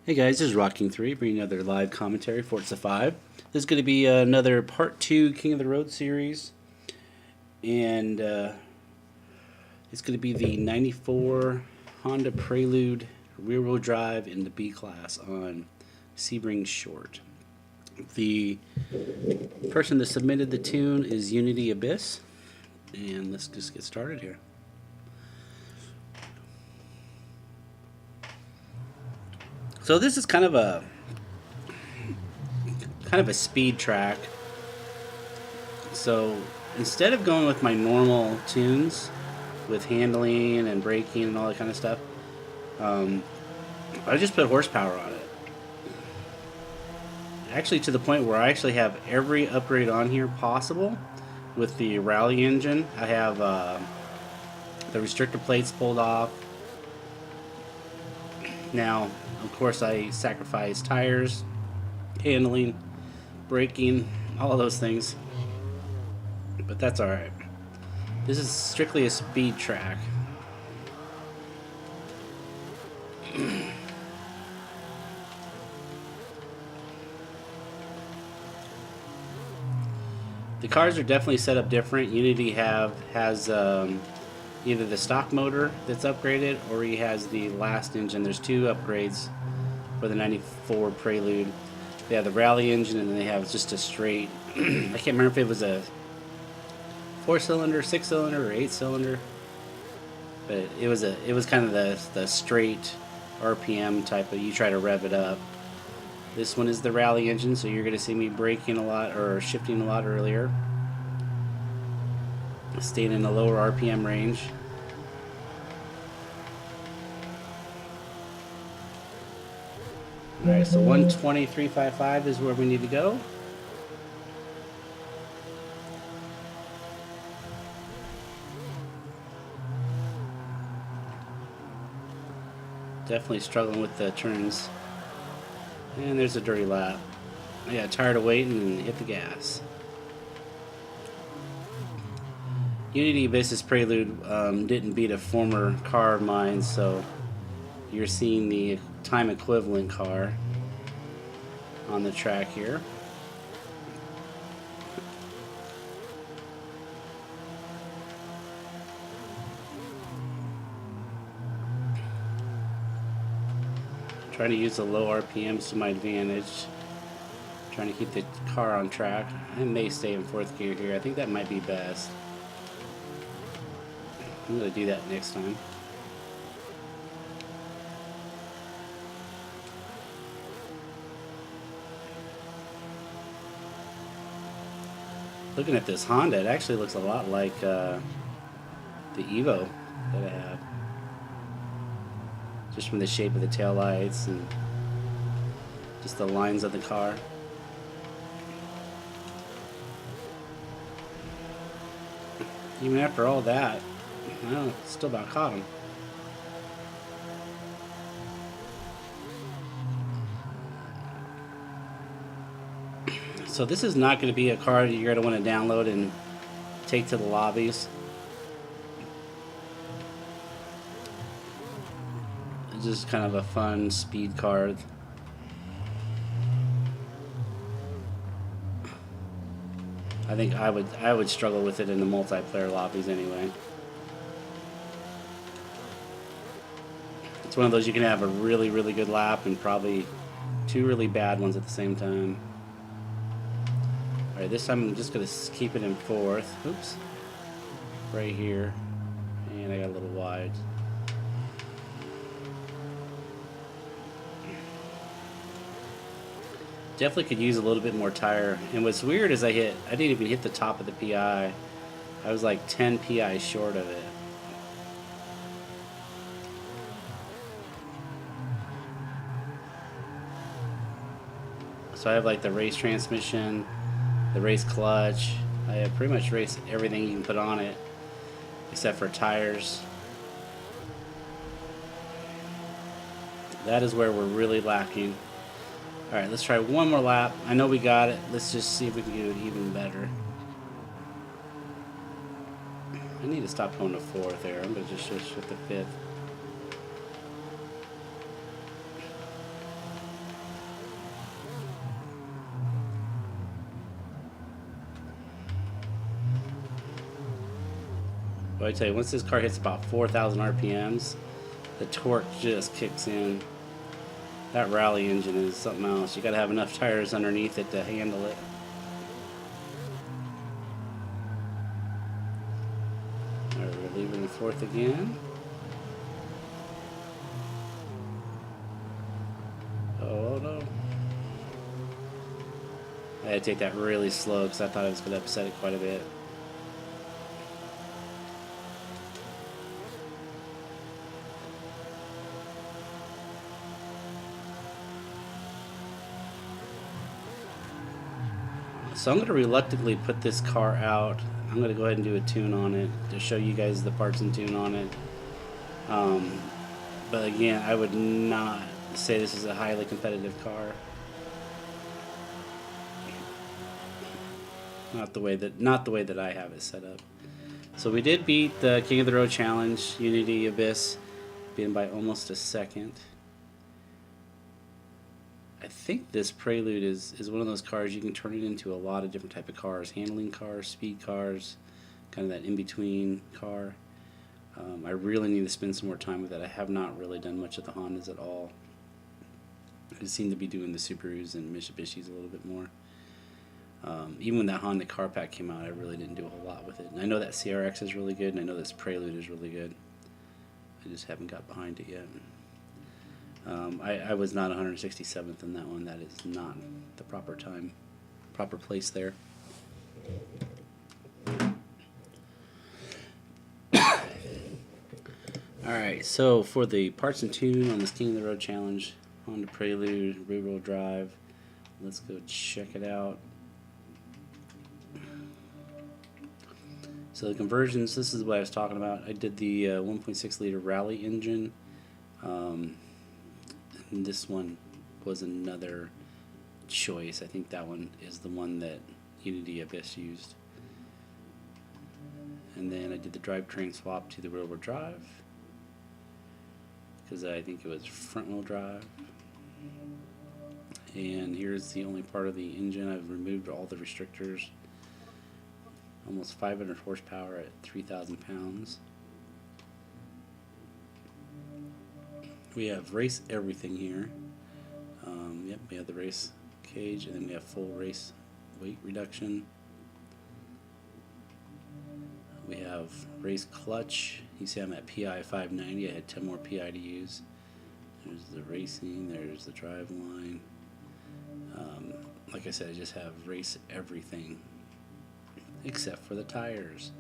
Hey guys, this is Rocking3 bringing another live commentary for Forza 5. This is going to be another Part 2 King of the Road series, and it's going to be the 94 Honda Prelude rear-wheel drive in the B class on Sebring Short. The person that submitted the tune is Unity Abyss, and let's just get started here. So this is kind of a speed track. So instead of going with my normal tunes with handling and braking and all that kind of stuff, I just put horsepower on it. Actually, to the point where I actually have every upgrade on here possible with the rally engine. I have the restrictor plates pulled off. Now, of course, I sacrifice tires, handling, braking, all of those things. But that's alright. This is strictly a speed track. The cars are definitely set up different. Unity has either the stock motor that's upgraded, or he has the last engine. There's two upgrades for the 94 Prelude. They have the rally engine, and then they have just a straight I can't remember if it was a 4-cylinder, 6-cylinder, or 8-cylinder, but it was kind of the straight RPM type of, you try to rev it up. This one is the rally engine, so you're going to see me braking a lot or shifting a lot earlier, staying in a lower RPM range. Alright, so 120,355 is where we need to go. Definitely struggling with the turns. And there's a dirty lap. I got tired of waiting and hit the gas. Unity Abyss's Prelude didn't beat a former car of mine, so you're seeing the time equivalent car on the track here. Trying to use the low RPMs to my advantage. Trying to keep the car on track. I may stay in fourth gear here. I think that might be best. I'm going to do that next time. Looking at this Honda, it actually looks a lot like the Evo that I have. Just from the shape of the taillights and just the lines of the car. Even after all that, well, still about caught him. So this is not going to be a car that you're going to want to download and take to the lobbies. It's just kind of a fun speed car. I think I would struggle with it in the multiplayer lobbies anyway. It's one of those you can have a really, really good lap and probably two really bad ones at the same time. Alright, this time I'm just going to keep it in fourth. Oops. Right here. And I got a little wide. Definitely could use a little bit more tire. And what's weird is I didn't even hit the top of the PI. I was like 10 PI short of it. So I have like the race transmission, the race clutch. I have pretty much race everything you can put on it, except for tires. That is where we're really lacking. Alright, let's try one more lap. I know we got it. Let's just see if we can do it even better. I need to stop going to fourth there. I'm going to just shift to fifth. But I tell you, once this car hits about 4,000 RPMs, the torque just kicks in. That rally engine is something else. You got to have enough tires underneath it to handle it. All right, we're leaving the fourth again. Oh no. I had to take that really slow because I thought I was going to upset it quite a bit. So I'm going to reluctantly put this car out. I'm going to go ahead and do a tune on it to show you guys the parts and tune on it. But again, I would not say this is a highly competitive car. Not the way that I have it set up. So we did beat the King of the Road Challenge, Unity Abyss, beaten by almost a second. I think this Prelude is one of those cars you can turn it into a lot of different type of cars. Handling cars, speed cars, kind of that in-between car. I really need to spend some more time with it. I have not really done much of the Hondas at all. I seem to be doing the Subarus and Mitsubishis a little bit more. Even when that Honda car pack came out, I really didn't do a whole lot with it. And I know that CRX is really good, and I know this Prelude is really good. I just haven't got behind it yet. I was not 167th in that one. That is not the proper time, proper place there. Alright, so for the parts and tune on this King of the Road Challenge, Honda Prelude, rear-wheel drive, let's go check it out. So the conversions, this is what I was talking about. I did the 1.6 liter rally engine. And this one was another choice. I think that one is the one that Unity Abyss used. And then I did the drivetrain swap to the rear-wheel drive, because I think it was front-wheel drive. And here's the only part of the engine. I've removed all the restrictors. Almost 500 horsepower at 3,000 pounds. We have race everything here. Yep, we have the race cage, and then we have full race weight reduction. We have race clutch. You see I'm at PI 590. I had 10 more PI to use. There's the racing, there's the drive line. Like I said, I just have race everything except for the tires.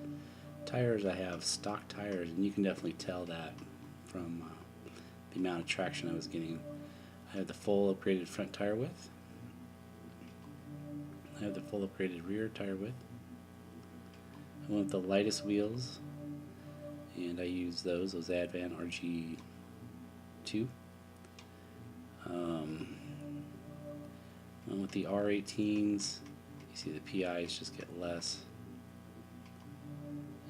Tires, I have stock tires, and you can definitely tell that from the amount of traction I was getting. I have the full upgraded front tire width. I have the full upgraded rear tire width. I went with the lightest wheels, and I use those Advan RG2. Went with the R18s. You see the PIs just get less.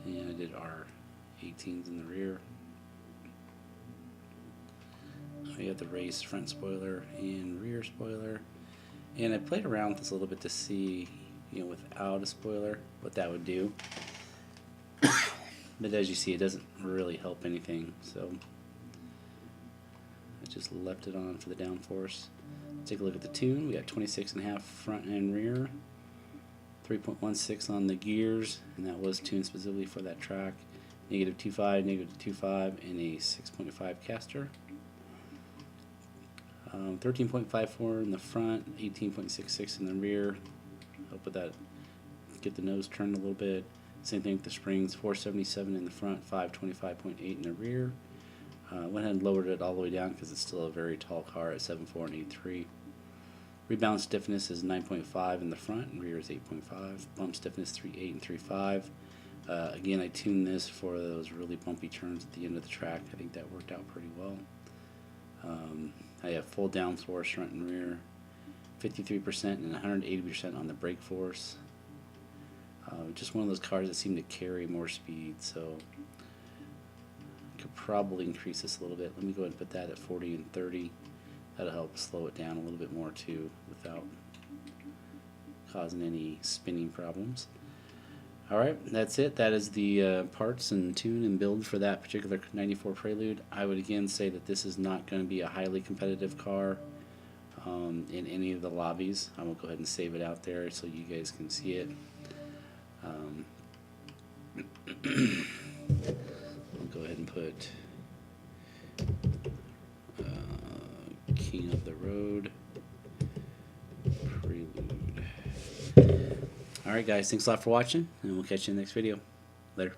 And I did R18s in the rear. I got the race front spoiler and rear spoiler. And I played around with this a little bit to see, without a spoiler, what that would do. But as you see, it doesn't really help anything, so I just left it on for the downforce. Take a look at the tune. We got 26.5 front and rear, 3.16 on the gears, and that was tuned specifically for that track. -2.5, -2.5, and a 6.5 caster. 13.54 in the front, 18.66 in the rear. Help with that, get the nose turned a little bit. Same thing with the springs, 477 in the front, 525.8 in the rear. Went ahead and lowered it all the way down because it's still a very tall car at 7.4 and 8.3. Rebound stiffness is 9.5 in the front, and rear is 8.5. Bump stiffness 3.8 and 3.5. Again, I tuned this for those really bumpy turns at the end of the track. I think that worked out pretty well. I have full downforce front and rear, 53% and 180% on the brake force. Just one of those cars that seem to carry more speed, so I could probably increase this a little bit. Let me go ahead and put that at 40 and 30. That'll help slow it down a little bit more too, without causing any spinning problems. Alright, that's it. That is the parts and tune and build for that particular 94 Prelude. I would again say that this is not going to be a highly competitive car in any of the lobbies. I'm going to go ahead and save it out there so you guys can see it. I'll go ahead and put King of the Road Prelude. Alright guys, thanks a lot for watching, and we'll catch you in the next video. Later.